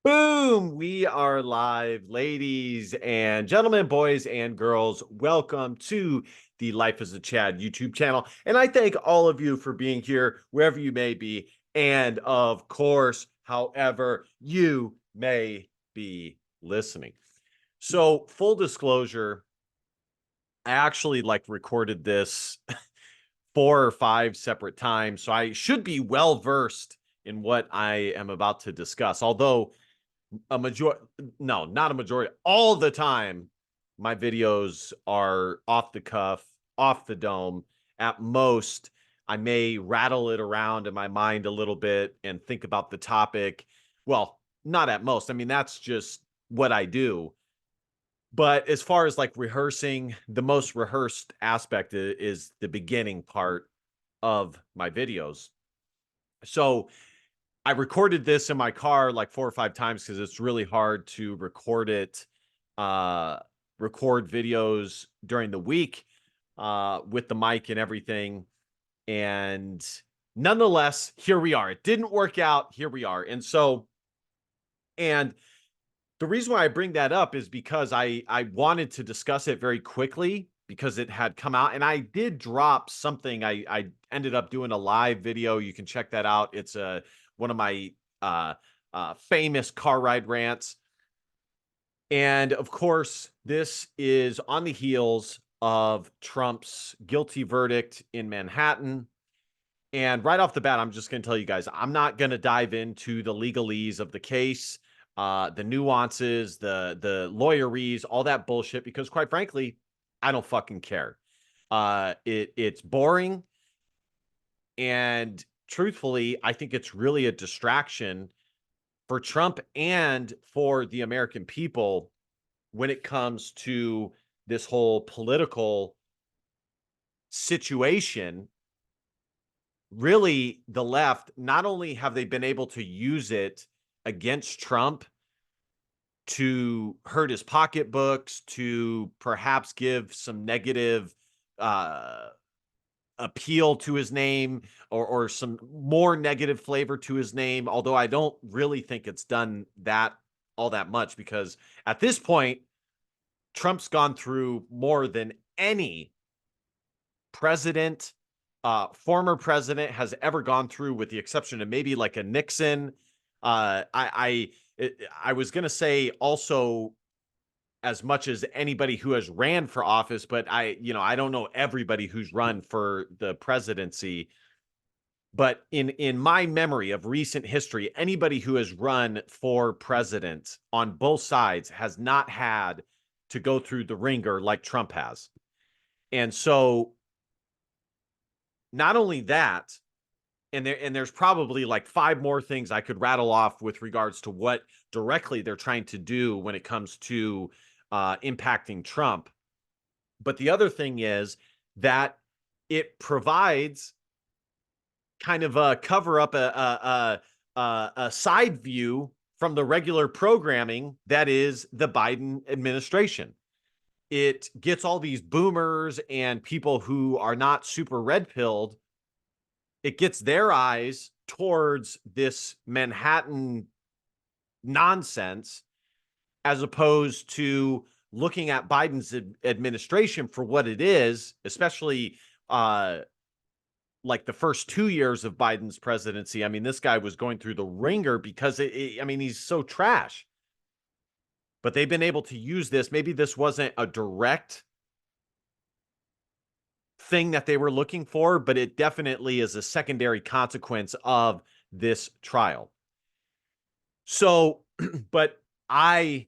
Boom! We are live, ladies and gentlemen, boys and girls. Welcome to the Life as a Chad YouTube channel. And I thank all of you for being here, wherever you may be. And of course, however you may be listening. So, full disclosure, I actually recorded this 4 or 5 separate times. So I should be well versed in what I am about to discuss. Although a majority, no, not a majority, all the time my videos are off the cuff, off the dome. At most I may rattle it around in my mind a little bit and think about the topic. Well, not at most, I mean that's just what I do. But as far as rehearsing, the most rehearsed aspect is the beginning part of my videos. So I recorded this in my car like 4 or 5 times because it's really hard to uh, record videos during the week with the mic and everything. And nonetheless, here we are. It didn't work out. Here we are. And the reason why I bring that up is because I wanted to discuss it very quickly because it had come out, and I did drop something. I ended up doing a live video. You can check that out. It's one of my uh, famous car ride rants, and of course, this is on the heels of Trump's guilty verdict in Manhattan. And right off the bat, I'm just going to tell you guys, I'm not going to dive into the legalese of the case, the nuances, the lawyeries, all that bullshit, because quite frankly, I don't fucking care. It's boring, and truthfully, I think it's really a distraction for Trump and for the American people when it comes to this whole political situation. Really, the left, not only have they been able to use it against Trump to hurt his pocketbooks, to perhaps give some negative uh, appeal to his name, or some more negative flavor to his name, although I don't really think it's done that all that much because at this point, Trump's gone through more than any president, former president has ever gone through, with the exception of maybe like a Nixon. I was gonna say also as much as anybody who has ran for office, but I don't know everybody who's run for the presidency. But in my memory of recent history, anybody who has run for president on both sides has not had to go through the ringer like Trump has. And so not only that, there's probably like 5 more things I could rattle off with regards to what directly they're trying to do when it comes to impacting Trump. But the other thing is that it provides kind of a cover up, a side view from the regular programming that is the Biden administration. It gets all these boomers and people who are not super red pilled, it gets their eyes towards this Manhattan nonsense as opposed to looking at Biden's administration for what it is, especially uh, like the first 2 years of Biden's presidency. I mean, this guy was going through the ringer because I mean, he's so trash. But they've been able to use this. Maybe this wasn't a direct thing that they were looking for, but it definitely is a secondary consequence of this trial. So, but I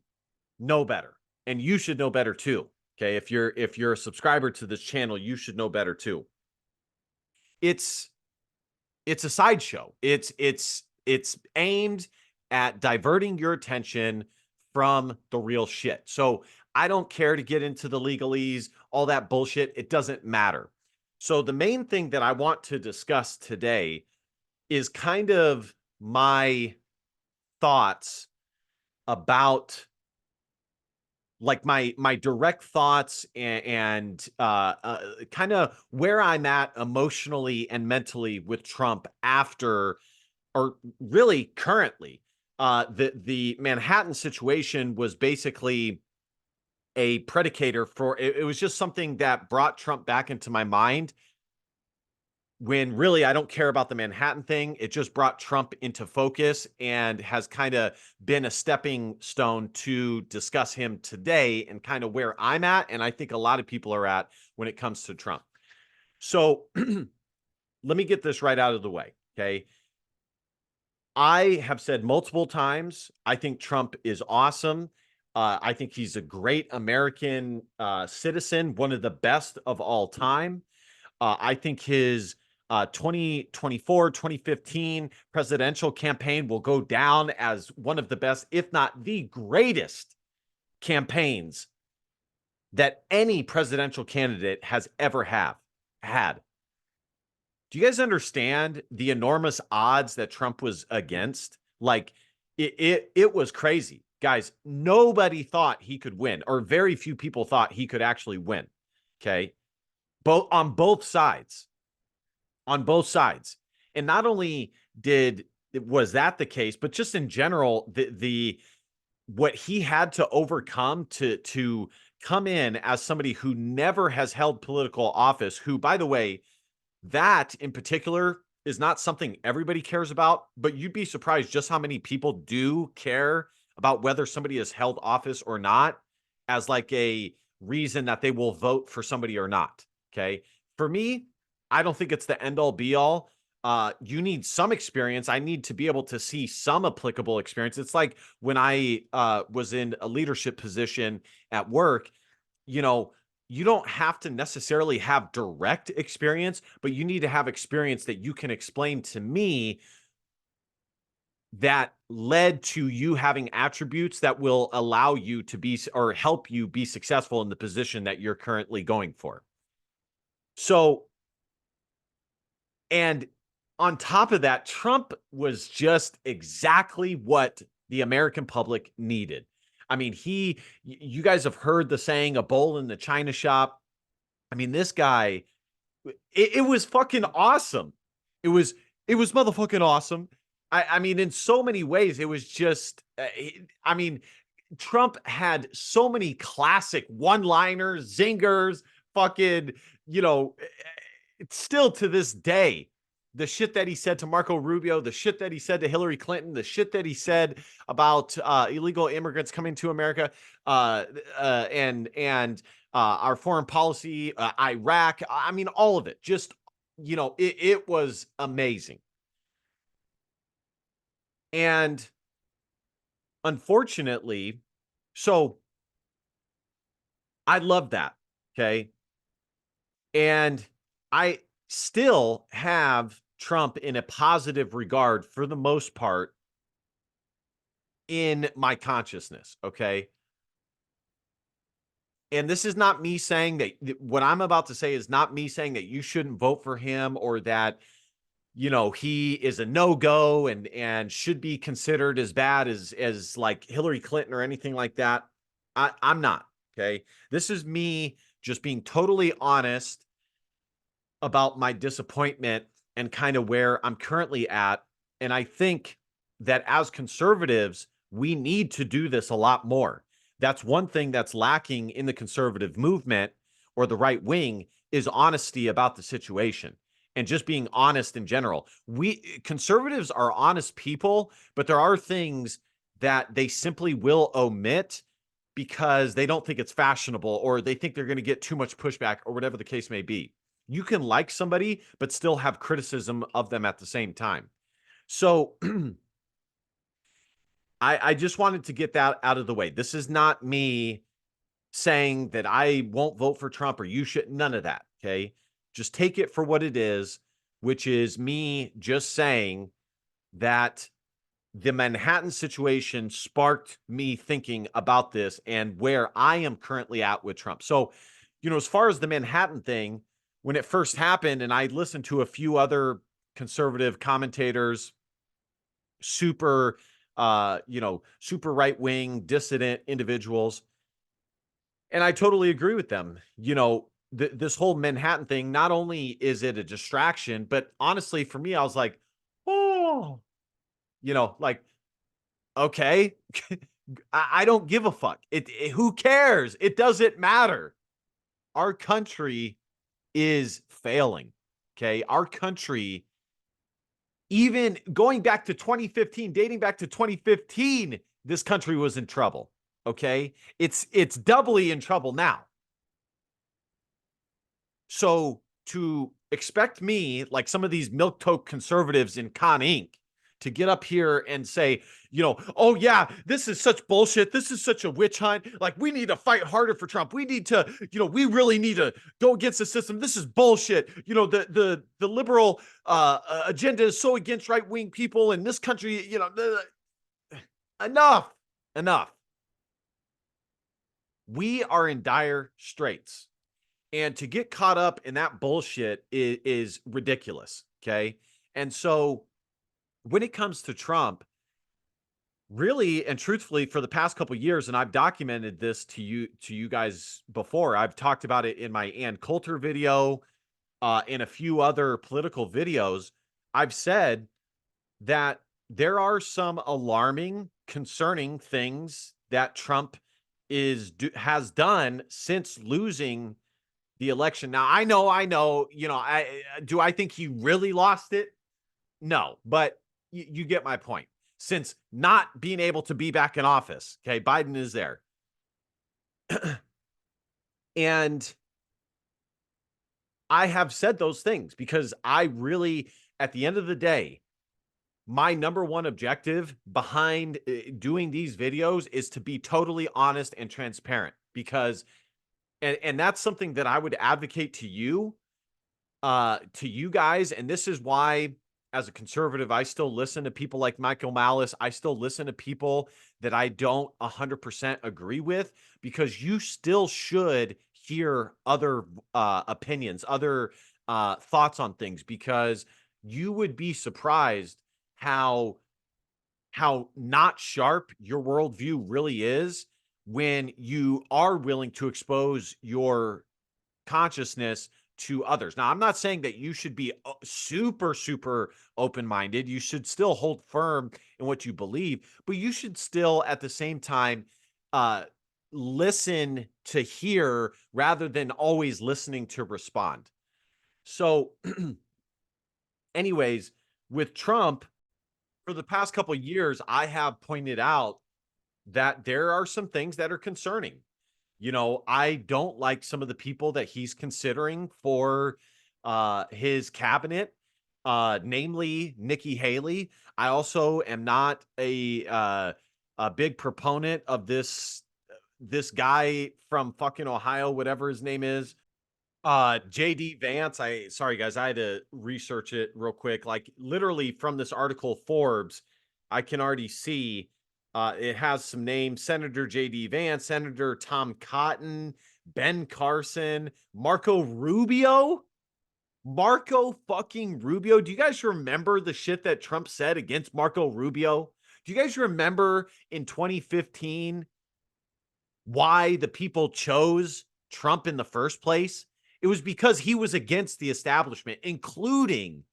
know better, and you should know better too. Okay, if you're a subscriber to this channel, you should know better too. It's it's a sideshow. It's aimed at diverting your attention from the real shit. So I don't care to get into the legalese, all that bullshit. It doesn't matter. So the main thing that I want to discuss today is kind of my thoughts about my direct thoughts and kind of where I'm at emotionally and mentally with Trump after, or really currently, the Manhattan situation was basically a predicator for it. It was just something that brought Trump back into my mind when really I don't care about the Manhattan thing. It just brought Trump into focus and has kind of been a stepping stone to discuss him today and kind of where I'm at. And I think a lot of people are at when it comes to Trump. So let me get this right out of the way. Okay. I have said multiple times, I think Trump is awesome. I think he's a great American citizen, one of the best of all time. I think his 2024, 2015 presidential campaign will go down as one of the best, if not the greatest campaigns that any presidential candidate has ever had. Do you guys understand the enormous odds that Trump was against? Like it was crazy. Guys, nobody thought he could win, or very few people thought he could actually win. Okay. Both on both sides. On both sides. And not only was that the case, but just in general, the what he had to overcome to come in as somebody who never has held political office, who, by the way, that in particular is not something everybody cares about, but you'd be surprised just how many people do care about whether somebody has held office or not as like a reason that they will vote for somebody or not. Okay. For me, I don't think it's the end all be all. You need some experience. I need to be able to see some applicable experience. It's like when I was in a leadership position at work, you know, you don't have to necessarily have direct experience, but you need to have experience that you can explain to me that led to you having attributes that will allow you to be or help you be successful in the position that you're currently going for. So, and on top of that, Trump was just exactly what the American public needed. I mean, you guys have heard the saying, a bowl in the china shop. I mean, this guy, it was fucking awesome. It was, it was motherfucking awesome. I mean, in so many ways, it was just, I mean, Trump had so many classic one-liners, zingers, fucking, you know, still to this day, the shit that he said to Marco Rubio, the shit that he said to Hillary Clinton, the shit that he said about illegal immigrants coming to America, and our foreign policy, Iraq. I mean, all of it. Just it was amazing. And unfortunately, so I love that. Okay. And I still have Trump in a positive regard for the most part in my consciousness. Okay. And this is not me saying that what I'm about to say is not me saying that you shouldn't vote for him or that, he is a no-go and should be considered as bad as like Hillary Clinton or anything like that. I'm not. Okay. This is me just being totally honest about my disappointment and kind of where I'm currently at. And I think that as conservatives, we need to do this a lot more. That's one thing that's lacking in the conservative movement or the right wing is honesty about the situation and just being honest in general. We conservatives are honest people, but there are things that they simply will omit because they don't think it's fashionable or they think they're going to get too much pushback or whatever the case may be. You can like somebody, but still have criticism of them at the same time. So I just wanted to get that out of the way. This is not me saying that I won't vote for Trump or you should, none of that. Okay. Just take it for what it is, which is me just saying that the Manhattan situation sparked me thinking about this and where I am currently at with Trump. So, as far as the Manhattan thing, when it first happened, and I listened to a few other conservative commentators, super, super right wing dissident individuals, and I totally agree with them. This whole Manhattan thing, not only is it a distraction, but honestly, for me, I was like, oh, like Okay. I don't give a fuck. Who cares? It doesn't matter. Our country is failing. Okay. Our country, even going back to 2015, dating back to 2015, this country was in trouble. Okay. It's doubly in trouble now. So to expect me, like some of these milk toast conservatives in Con Inc., to get up here and say, oh yeah, this is such bullshit. This is such a witch hunt. Like, we need to fight harder for Trump. We need to, we really need to go against the system. This is bullshit. The liberal agenda is so against right wing people in this country. Enough, enough. We are in dire straits. And to get caught up in that bullshit is ridiculous. Okay. And so when it comes to Trump, really and truthfully, for the past couple of years, and I've documented this to you guys before, I've talked about it in my Ann Coulter video, in a few other political videos. I've said that there are some alarming, concerning things that Trump has done since losing the election. Now, I know, I think he really lost it? No, but you get my point. Since not being able to be back in office, okay, Biden is there. And I have said those things because I really, at the end of the day, my number one objective behind doing these videos is to be totally honest and transparent, because and that's something that I would advocate to you guys. And this is why, as a conservative, I still listen to people like Michael Malice. I still listen to people that I don't 100% agree with, because you still should hear other opinions, other thoughts on things, because you would be surprised how not sharp your worldview really is when you are willing to expose your consciousness to others. Now, I'm not saying that you should be super, super open-minded. You should still hold firm in what you believe, but you should still, at the same time, listen to hear rather than always listening to respond. So, anyways, with Trump, for the past couple of years, I have pointed out that there are some things that are concerning. I don't like some of the people that he's considering for his cabinet, namely Nikki Haley. I also am not a big proponent of this guy from fucking Ohio, whatever his name is. JD Vance. Sorry guys, I had to research it real quick. Like, literally from this article, Forbes, I can already see it has some names: Senator JD Vance, Senator Tom Cotton, Ben Carson, Marco Rubio. Marco fucking Rubio. Do you guys remember the shit that Trump said against Marco Rubio? Do you guys remember in 2015 why the people chose Trump in the first place? It was because he was against the establishment, including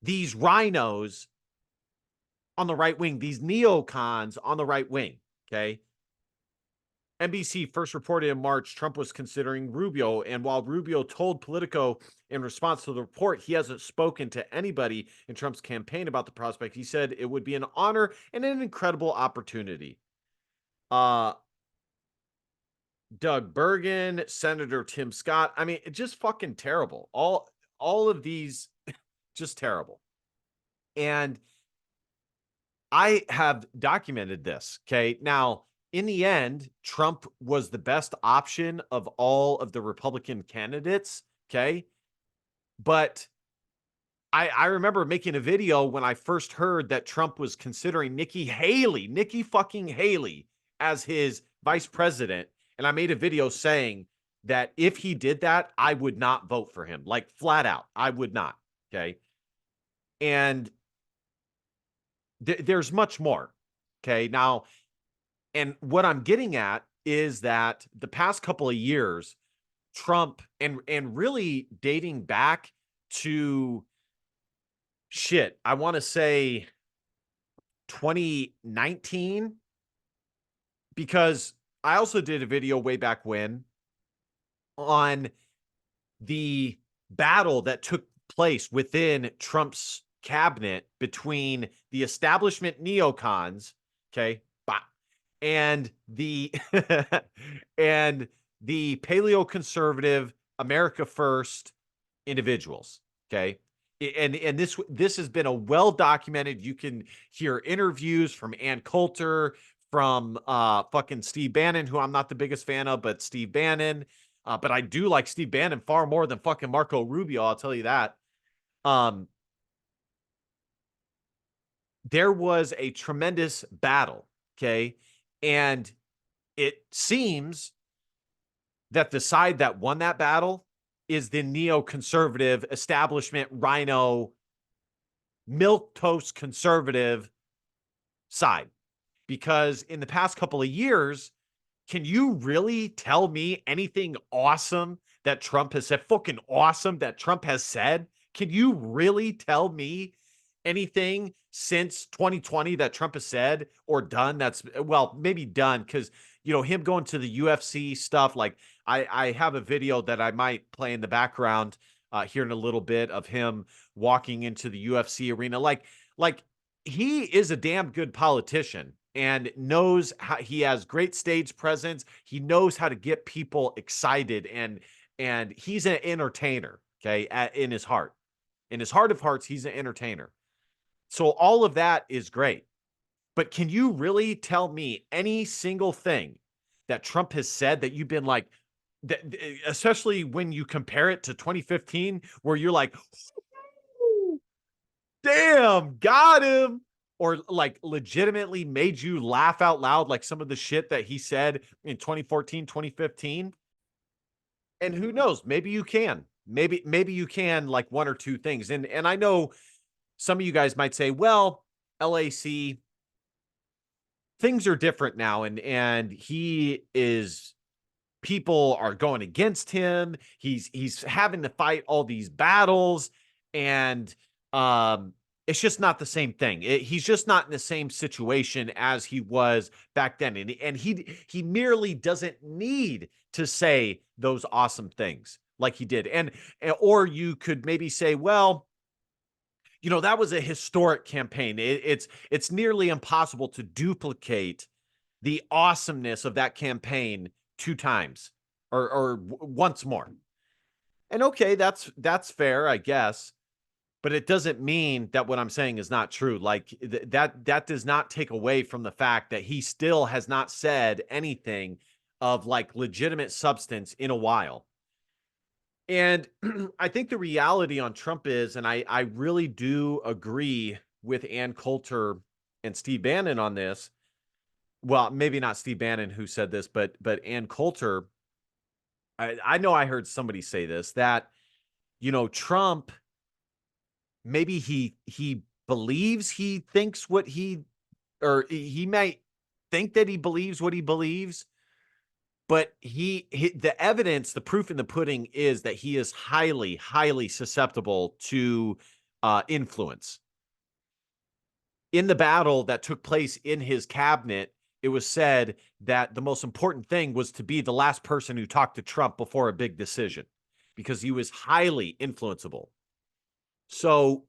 these rhinos on the right wing, these neocons on the right wing. Okay. NBC first reported in March Trump was considering Rubio. And while Rubio told Politico in response to the report he hasn't spoken to anybody in Trump's campaign about the prospect, he said it would be an honor and an incredible opportunity. Doug Bergen, Senator Tim Scott. I mean, it's just fucking terrible. All of these, just terrible. And I have documented this. Okay. Now, in the end, Trump was the best option of all of the Republican candidates. Okay. But I remember making a video when I first heard that Trump was considering Nikki fucking Haley, as his vice president. And I made a video saying that if he did that, I would not vote for him. Like, flat out, I would not. Okay. And there's much more. Okay. Now, and what I'm getting at is that the past couple of years, Trump, and really dating back to, I want to say 2019, because I also did a video way back when on the battle that took place within Trump's cabinet between the establishment neocons, okay, and the and the paleoconservative America First individuals, okay? And this has been a well documented. You can hear interviews from Ann Coulter, from fucking Steve Bannon, who I'm not the biggest fan of, but Steve Bannon. But I do like Steve Bannon far more than fucking Marco Rubio, I'll tell you that. There was a tremendous battle, okay? And it seems that the side that won that battle is the neoconservative establishment rhino milquetoast conservative side. Because in the past couple of years, can you really tell me anything awesome that Trump has said? Fucking awesome that Trump has said? Can you really tell me anything since 2020 that Trump has said or done that's, well, maybe done, because him going to the UFC stuff, like I have a video that I might play in the background here in a little bit of him walking into the UFC arena. Like he is a damn good politician and knows how he has great stage presence. He knows how to get people excited, and he's an entertainer, okay, in his heart. In his heart of hearts, he's an entertainer. So all of that is great. But can you really tell me any single thing that Trump has said that you've been like, especially when you compare it to 2015, where you're like, damn, got him, or like legitimately made you laugh out loud, like some of the shit that he said in 2014, 2015? And who knows, maybe you can. Maybe you can, like one or two things. And I know some of you guys might say, well, LAC, things are different now, and he is, people are going against him. He's having to fight all these battles, and it's just not the same thing. He's just not in the same situation as he was back then, and he merely doesn't need to say those awesome things like he did. And or you could maybe say, well, that was a historic campaign. It's nearly impossible to duplicate the awesomeness of that campaign two times or once more. And okay, that's fair, I guess, but it doesn't mean that what I'm saying is not true. Like that does not take away from the fact that he still has not said anything of like legitimate substance in a while. And I think the reality on Trump is, and I really do agree with Ann Coulter and Steve Bannon on this. Well, maybe not Steve Bannon who said this, but Ann Coulter. I know I heard somebody say this, that Trump, maybe he believes he thinks what or he might think that he believes what he believes, but the evidence, the proof in the pudding is that he is highly, highly susceptible to influence. In the battle that took place in his cabinet, it was said that the most important thing was to be the last person who talked to Trump before a big decision, because he was highly influenceable. So,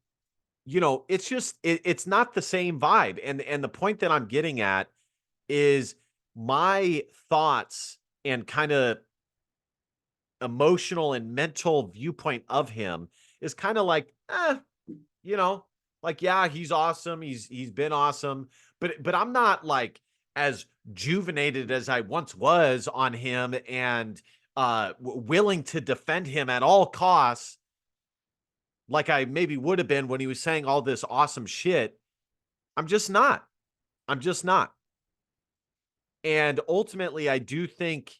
it's just, it's not the same vibe. And the point that I'm getting at is my thoughts and kind of emotional and mental viewpoint of him is kind of like, like, yeah, he's awesome. He's been awesome, but I'm not like as juvenated as I once was on him, and willing to defend him at all costs, like I maybe would have been when he was saying all this awesome shit. I'm just not. I'm just not. And ultimately, I do think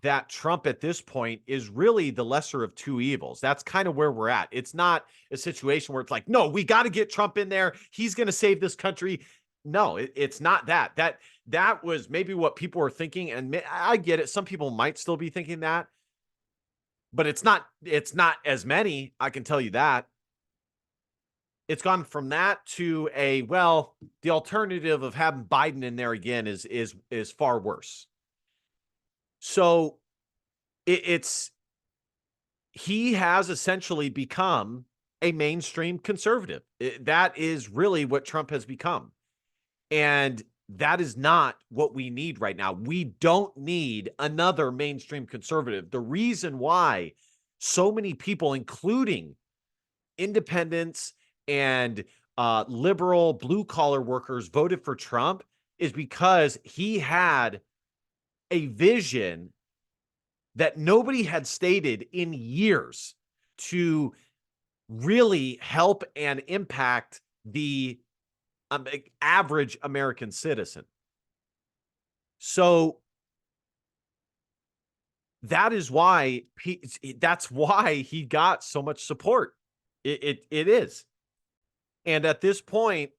that Trump at this point is really the lesser of two evils. That's kind of where we're at. It's not a situation where it's like, no, we got to get Trump in there. He's going to save this country. No, it's not that. That was maybe what people were thinking, and I get it. Some people might still be thinking that, but it's not as many, I can tell you that. it's gone from that to a, well, the alternative of having Biden in there again is far worse. So it's he has essentially become a mainstream conservative. That is really what Trump has become. And that is not what we need right now. We don't need another mainstream conservative. The reason why so many people, including independents and liberal blue collar workers, voted for Trump is because he had a vision that nobody had stated in years to really help and impact the average American citizen. So that is why that's why he got so much support. It is. And at this point,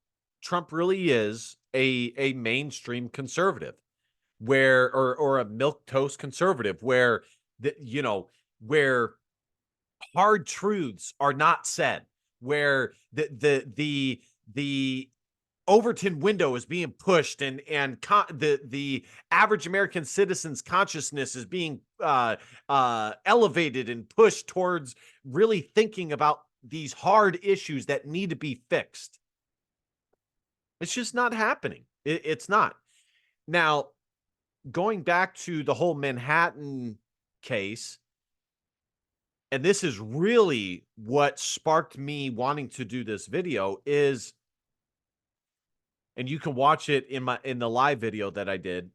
Trump really is a mainstream conservative, where or a milk toast conservative, where where hard truths are not said, where the Overton window is being pushed, and the average American citizen's consciousness is being elevated and pushed towards really thinking about these hard issues that need to be fixed. It's just not happening. It's not. Now, going back to the whole Manhattan case, and this is really what sparked me wanting to do this video, is, and you can watch it in the live video that I did,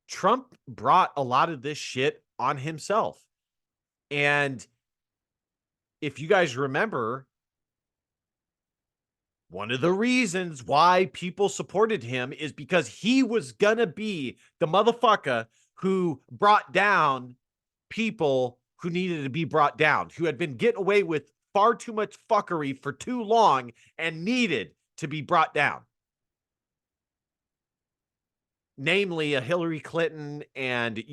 Trump brought a lot of this shit on himself. And if you guys remember, one of the reasons why people supported him is because he was gonna be the motherfucker who brought down people who needed to be brought down, who had been getting away with far too much fuckery for too long and needed to be brought down. Namely, a Hillary Clinton, and,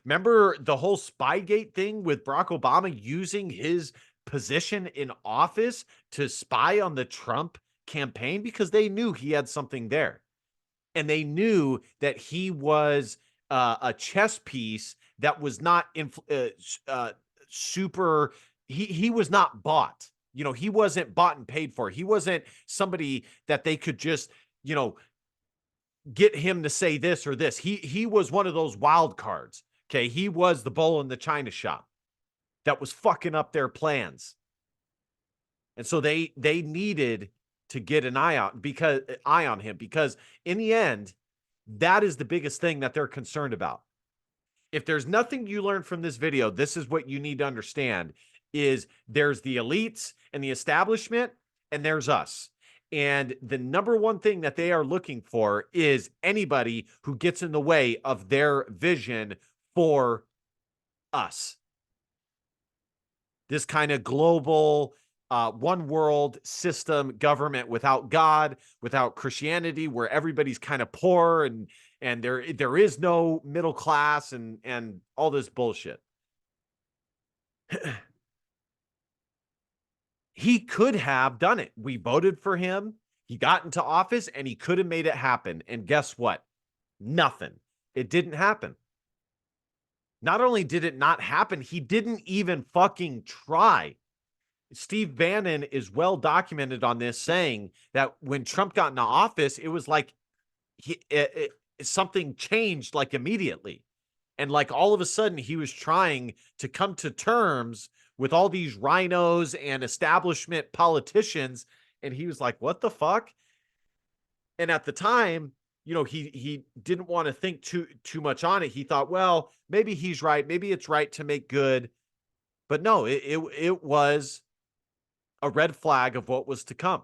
remember the whole Spygate thing with Barack Obama using his position in office to spy on the Trump campaign, because they knew he had something there. And they knew that he was a chess piece that was not super, he was not bought. He wasn't bought and paid for. He wasn't somebody that they could just, get him to say this or this. He was one of those wild cards. Okay. He was the bull in the china shop that was fucking up their plans. And so they needed to get an eye on him, because in the end, that is the biggest thing that they're concerned about. If there's nothing you learn from this video, this is what you need to understand: is there's the elites and the establishment, and there's us. And the number one thing that they are looking for is anybody who gets in the way of their vision for us. This kind of global, one world system government without God, without Christianity, where everybody's kind of poor, and there is no middle class, and all this bullshit. He could have done it. We voted for him. He got into office, and he could have made it happen. And guess what? Nothing. It didn't happen. Not only did it not happen, he didn't even fucking try. Steve Bannon is well documented on this, saying that when Trump got into office, it was like something changed like immediately. And like all of a sudden, he was trying to come to terms with all these rhinos and establishment politicians. And he was like, what the fuck? And at the time, he didn't want to think too much on it. He thought, well, maybe he's right. Maybe it's right to make good. But no, it was a red flag of what was to come.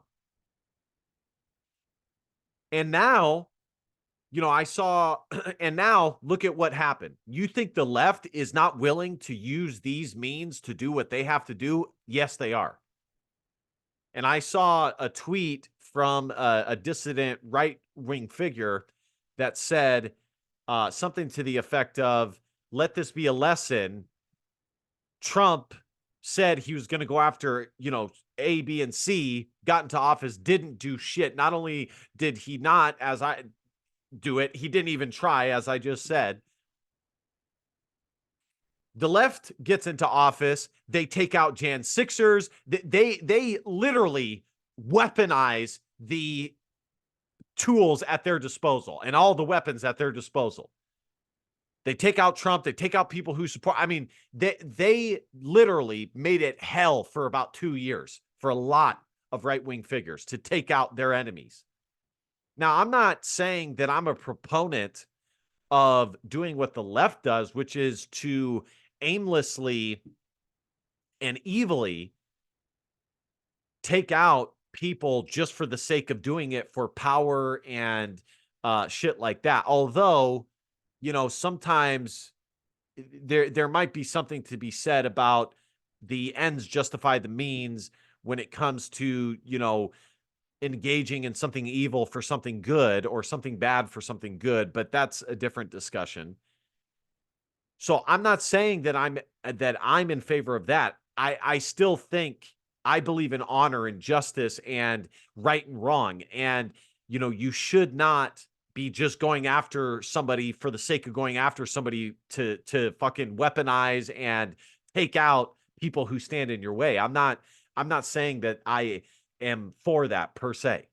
And now, I saw, and now look at what happened. You think the left is not willing to use these means to do what they have to do? Yes, they are. And I saw a tweet from a dissident right-wing figure that said something to the effect of, let this be a lesson. Trump said he was going to go after, A, B, and C got into office didn't do shit. Not only did he not, as I do it, he didn't even try, as I just said. The left gets into office, they take out Jan Sixers. They literally weaponize the tools at their disposal and all the weapons at their disposal. They take out Trump. They take out people who support. I mean, they literally made it hell for about 2 years for a lot of right-wing figures to take out their enemies. Now, I'm not saying that I'm a proponent of doing what the left does, which is to aimlessly and evilly take out people just for the sake of doing it for power and shit like that. Although, sometimes there might be something to be said about the ends justify the means when it comes to, engaging in something evil for something good or something bad for something good, but that's a different discussion. So I'm not saying that I'm in favor of that. I still think I believe in honor and justice and right and wrong. And, you should not be just going after somebody for the sake of going after somebody to fucking weaponize and take out people who stand in your way. I'm not saying that I am for that per se.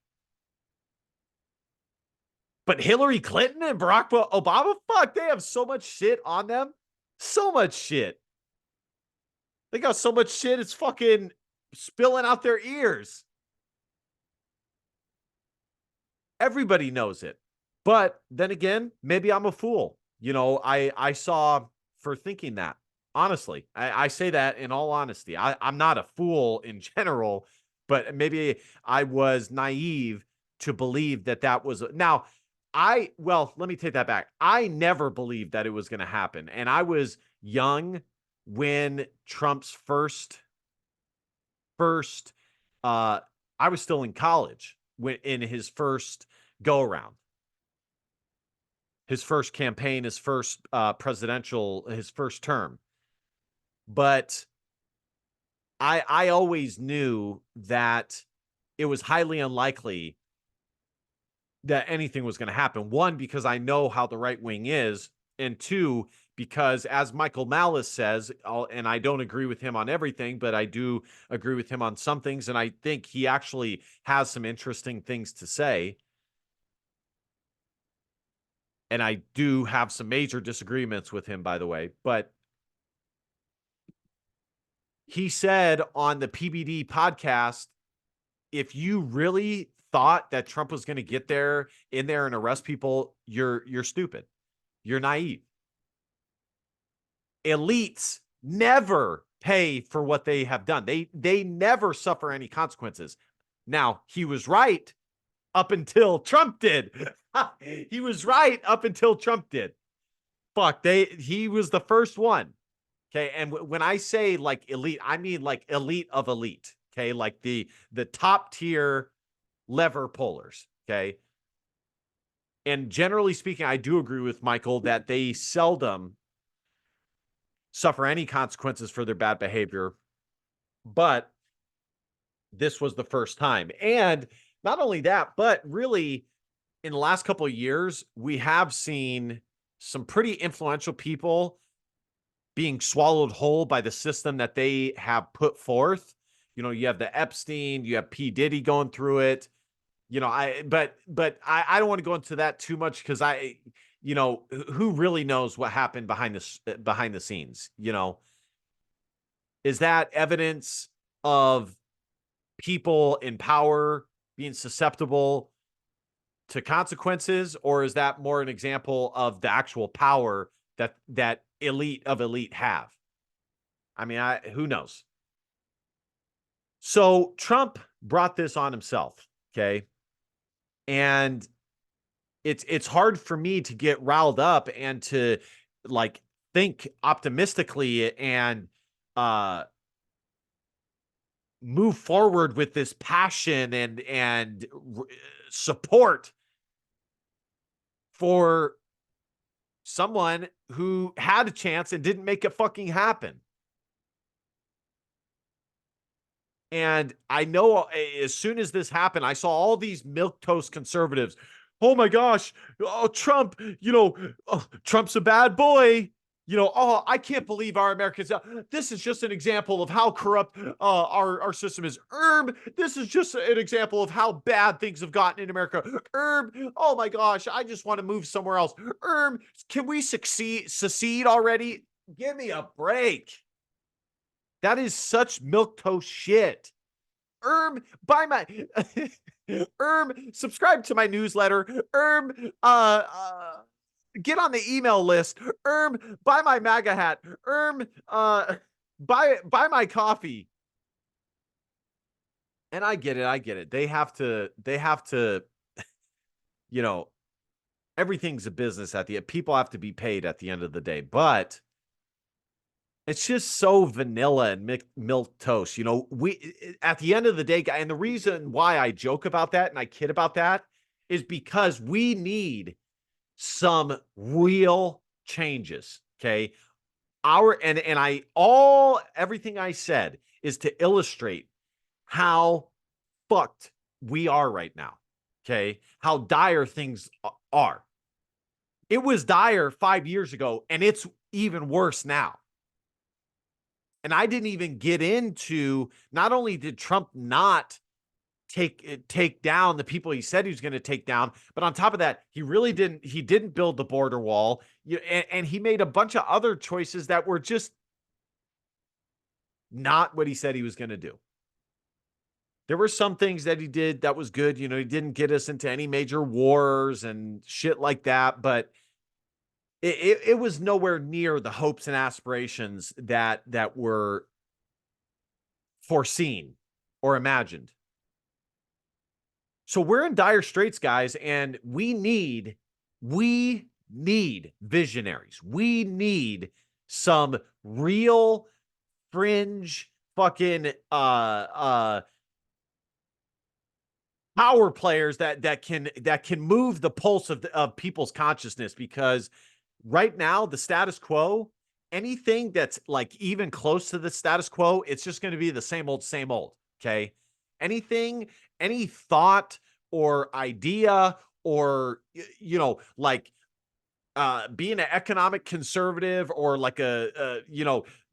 But Hillary Clinton and Barack Obama, fuck, they have so much shit on them. So much shit. They got so much shit, it's fucking spilling out their ears. Everybody knows it. But then again, maybe I'm a fool. I saw for thinking that. Honestly, I say that in all honesty. I'm not a fool in general, but maybe I was naive to believe that was. Now, let me take that back. I never believed that it was going to happen. And I was young when Trump's first, I was still in college in his first go around. His first campaign, his first his first term. But I always knew that it was highly unlikely that anything was going to happen. One, because I know how the right wing is. And two, because as Michael Malice says, and I don't agree with him on everything, but I do agree with him on some things. And I think he actually has some interesting things to say. And I do have some major disagreements with him, by the way, but he said on the PBD podcast, if you really thought that Trump was going to get in there and arrest people, you're stupid. You're naive. Elites never pay for what they have done. They never suffer any consequences. Now, he was right up until Trump did. He was right up until Trump did. Fuck, he was the first one. Okay, and when I say like elite, I mean like elite of elite. Okay, like the top tier lever pullers. Okay, and generally speaking, I do agree with Michael that they seldom suffer any consequences for their bad behavior, but this was the first time. And not only that, but really in the last couple of years, we have seen some pretty influential people being swallowed whole by the system that they have put forth. You have the Epstein, you have P. Diddy going through it. But I don't want to go into that too much because who really knows what happened behind the scenes? Is that evidence of people in power being susceptible to consequences, or is that more an example of the actual power that elite of elite have? I mean, who knows? So Trump brought this on himself, okay? And it's hard for me to get riled up and to like think optimistically and move forward with this passion and support for someone who had a chance and didn't make it fucking happen. And I know as soon as this happened, I saw all these milquetoast conservatives. Oh my gosh, oh Trump, oh, Trump's a bad boy. Oh, I can't believe our Americans. This is just an example of how corrupt our system is. This is just an example of how bad things have gotten in America. Oh my gosh, I just want to move somewhere else. Can we secede already? Give me a break. That is such milquetoast shit. Buy my subscribe to my newsletter. Get on the email list. Buy my MAGA hat. Buy my coffee. And I get it. They have to, everything's a business at the end. People have to be paid at the end of the day. But it's just so vanilla and milk toast. We at the end of the day, guy, and the reason why I joke about that and I kid about that is because we need some real changes. Okay. Everything I said is to illustrate how fucked we are right now. Okay. How dire things are. It was dire 5 years ago, and it's even worse now. And I didn't even get into, not only did Trump not take down the people he said he was going to take down, but on top of that, he didn't build the border wall. And he made a bunch of other choices that were just not what he said he was going to do. There were some things that he did that was good. He didn't get us into any major wars and shit like that, but it was nowhere near the hopes and aspirations that were foreseen or imagined. So we're in dire straits, guys, and we need visionaries. We need some real fringe fucking power players that can move the pulse of people's consciousness, because right now the status quo, anything that's like even close to the status quo, it's just going to be the same old, okay? Any thought or idea or like being an economic conservative, or like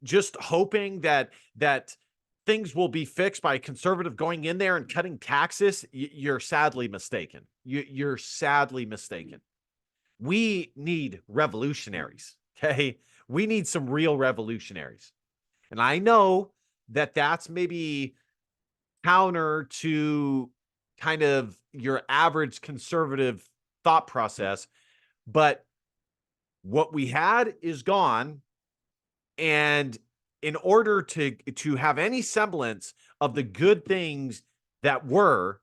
just hoping that things will be fixed by a conservative going in there and cutting taxes, you're sadly mistaken. You're sadly mistaken. We need revolutionaries, okay? We need some real revolutionaries. And I know that that's maybe counter to kind of your average conservative thought process, but what we had is gone. And in order to have any semblance of the good things that were,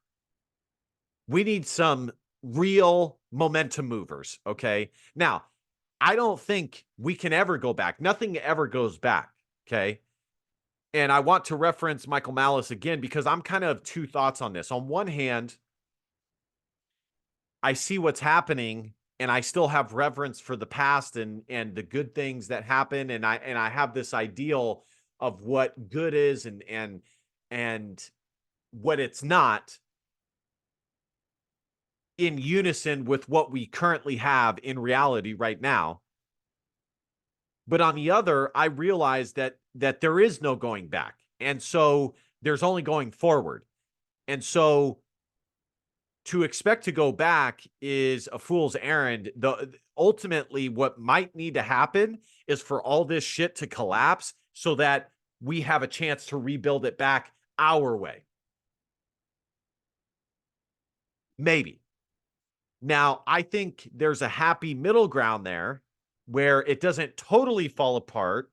we need some real momentum movers. Okay. Now, I don't think we can ever go back. Nothing ever goes back. Okay. And I want to reference Michael Malice again, because I'm kind of two thoughts on this. On one hand, I see what's happening, and I still have reverence for the past and the good things that happen. And I have this ideal of what good is and what it's not, in unison with what we currently have in reality right now. But on the other, I realize that there is no going back. And so there's only going forward. And so to expect to go back is a fool's errand. Ultimately, what might need to happen is for all this shit to collapse so that we have a chance to rebuild it back our way. Maybe. Now, I think there's a happy middle ground there where it doesn't totally fall apart,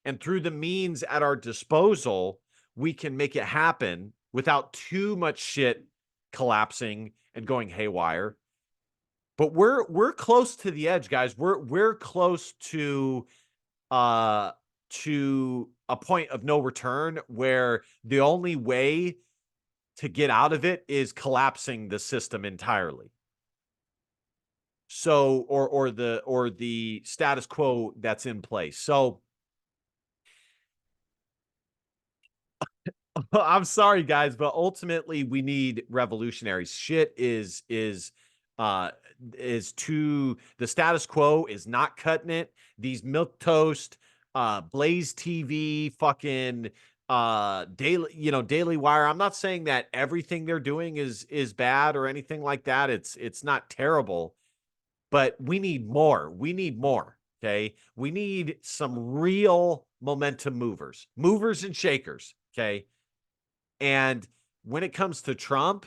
and through the means at our disposal, we can make it happen without too much shit collapsing and going haywire. But we're close to the edge, guys. We're close to a point of no return, where the only way to get out of it is collapsing the system entirely. So, or the status quo that's in place. So I'm sorry, guys, but ultimately we need revolutionaries. Shit uh is too the status quo is not cutting it. These milk toast, Blaze TV, fucking daily, Daily Wire. I'm not saying that everything they're doing is bad or anything like that. It's not terrible, but we need more. We need more. Okay. We need some real momentum movers and shakers. Okay. And when it comes to Trump,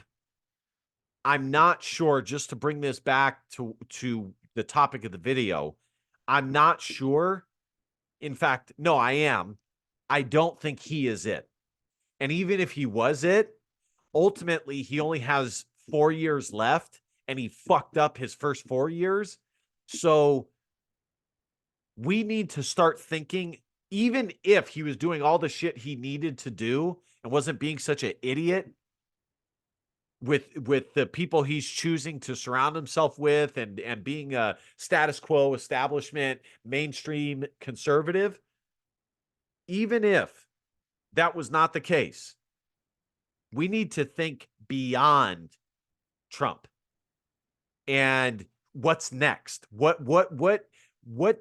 I'm not sure, just to bring this back to the topic of the video, I'm not sure. In fact, no, I am. I don't think he is it. And even if he was it, ultimately he only has 4 years left and he fucked up his first 4 years. So we need to start thinking, even if he was doing all the shit he needed to do and wasn't being such an idiot, with the people he's choosing to surround himself with, and being a status quo establishment mainstream conservative, even if that was not the case, we need to think beyond Trump. And what's next? What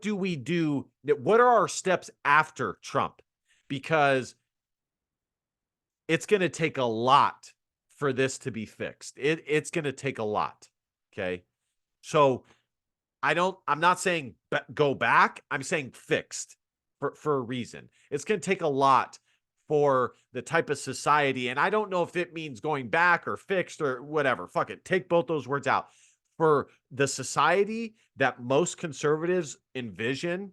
do we do? What are our steps after Trump? Because it's going to take a lot for this to be fixed. It's going to take a lot. Okay. So I'm not saying go back. I'm saying fixed for a reason. It's going to take a lot for the type of society. And I don't know if it means going back or fixed or whatever. Fuck it. Take both those words out. For the society that most conservatives envision,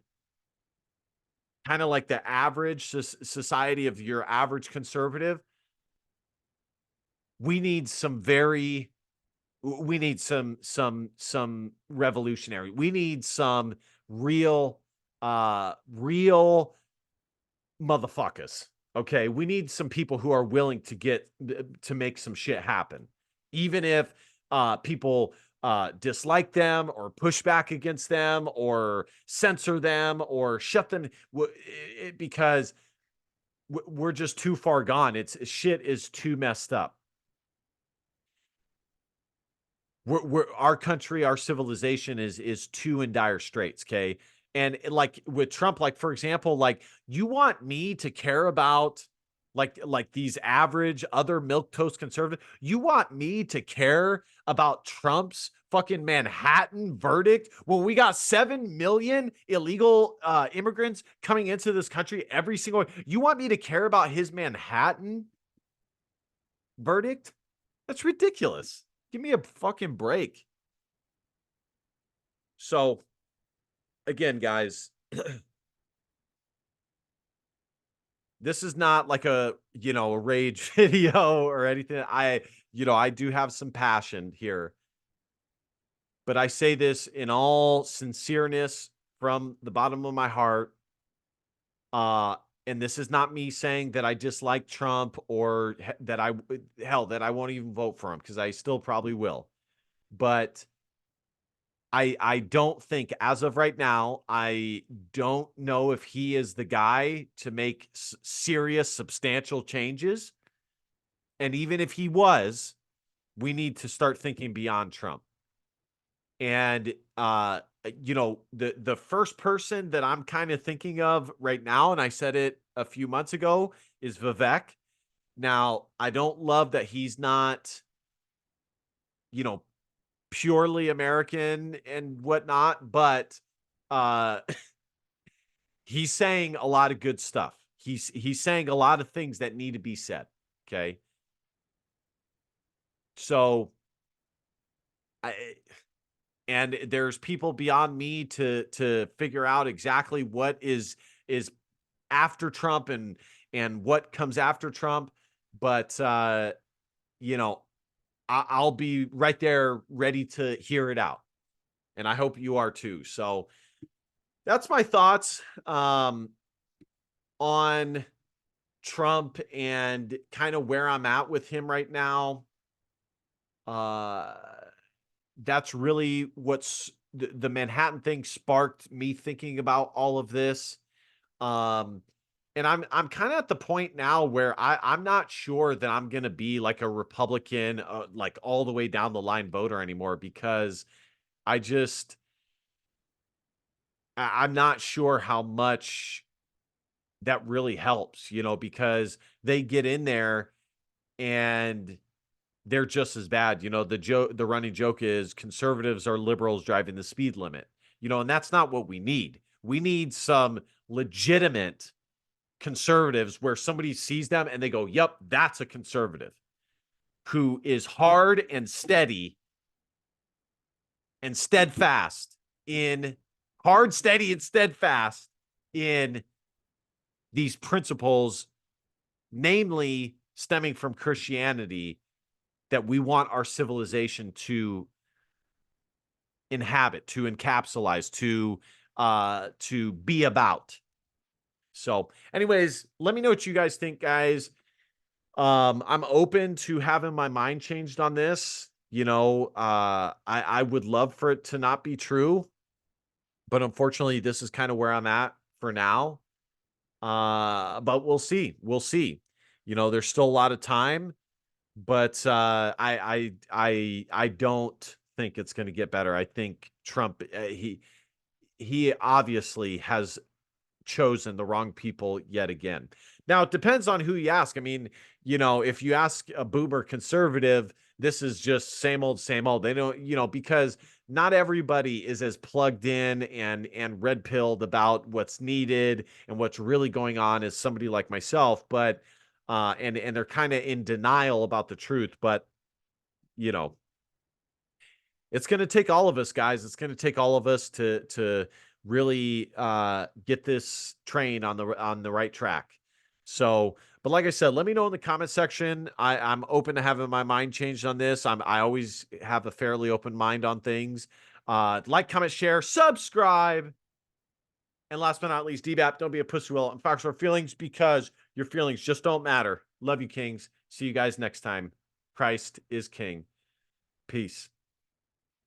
kind of like the average society of your average conservative, we need some revolutionary. We need some real real motherfuckers. Okay, we need some people who are willing to make some shit happen, even if people dislike them or push back against them or censor them or shut them, because we're just too far gone. Shit is too messed up. Our country, our civilization is too in dire straits. Okay. And like with Trump, like, for example, like, you want me to care about like these average other milquetoast conservative, you want me to care about Trump's fucking Manhattan verdict when we got 7 million illegal immigrants coming into this country every single way? You want me to care about his Manhattan verdict? That's ridiculous. Give me a fucking break. So, again, guys, this is not like a rage video or anything. I do have some passion here, but I say this in all sincereness from the bottom of my heart. Uh, and this is not me saying that I dislike Trump or that that I won't even vote for him, because I still probably will. But I don't think, as of right now, I don't know if he is the guy to make serious, substantial changes. And even if he was, we need to start thinking beyond Trump. And the first person that I'm kind of thinking of right now, and I said it a few months ago, is Vivek. Now, I don't love that he's not, you know, purely American and whatnot, but uh he's saying a lot of good stuff. He's saying a lot of things that need to be said. Okay. So I and there's people beyond me to figure out exactly what is after Trump and what comes after Trump. But you know, I'll be right there ready to hear it out. And I hope you are too. So that's my thoughts on Trump and kind of where I'm at with him right now. Uh, that's really what's the Manhattan thing sparked me thinking about all of this. Um, And I'm kind of at the point now where I'm not sure that I'm going to be like a Republican, like all the way down the line voter anymore, because I just I'm not sure how much that really helps, because they get in there and they're just as bad. The running joke is conservatives are liberals driving the speed limit. And that's not what we need. We need some legitimate conservatives where somebody sees them and they go, "Yep, that's a conservative who is hard and steady and steadfast in hard, steady, and steadfast in these principles, namely stemming from Christianity, that we want our civilization to inhabit, to encapsulize, to be about." So, anyways, let me know what you guys think, guys. I'm open to having my mind changed on this. I would love for it to not be true, but unfortunately, this is kind of where I'm at for now. But we'll see. We'll see. There's still a lot of time, but I don't think it's going to get better. I think Trump he obviously has chosen the wrong people yet again. Now, it depends on who you ask. I mean, if you ask a boomer conservative, this is just same old, same old. They don't, because not everybody is as plugged in and red pilled about what's needed and what's really going on as somebody like myself. But and they're kind of in denial about the truth. But you know, it's going to take all of us, guys. It's going to take all of us to really get this train on the right track. So, but like I said, let me know in the comment section. I'm open to having my mind changed on this. I always have a fairly open mind on things. Like, comment, share, subscribe. And last but not least, DBAP, don't be a pussy willow and fox for feelings, because your feelings just don't matter. Love you, kings. See you guys next time. Christ is king. Peace.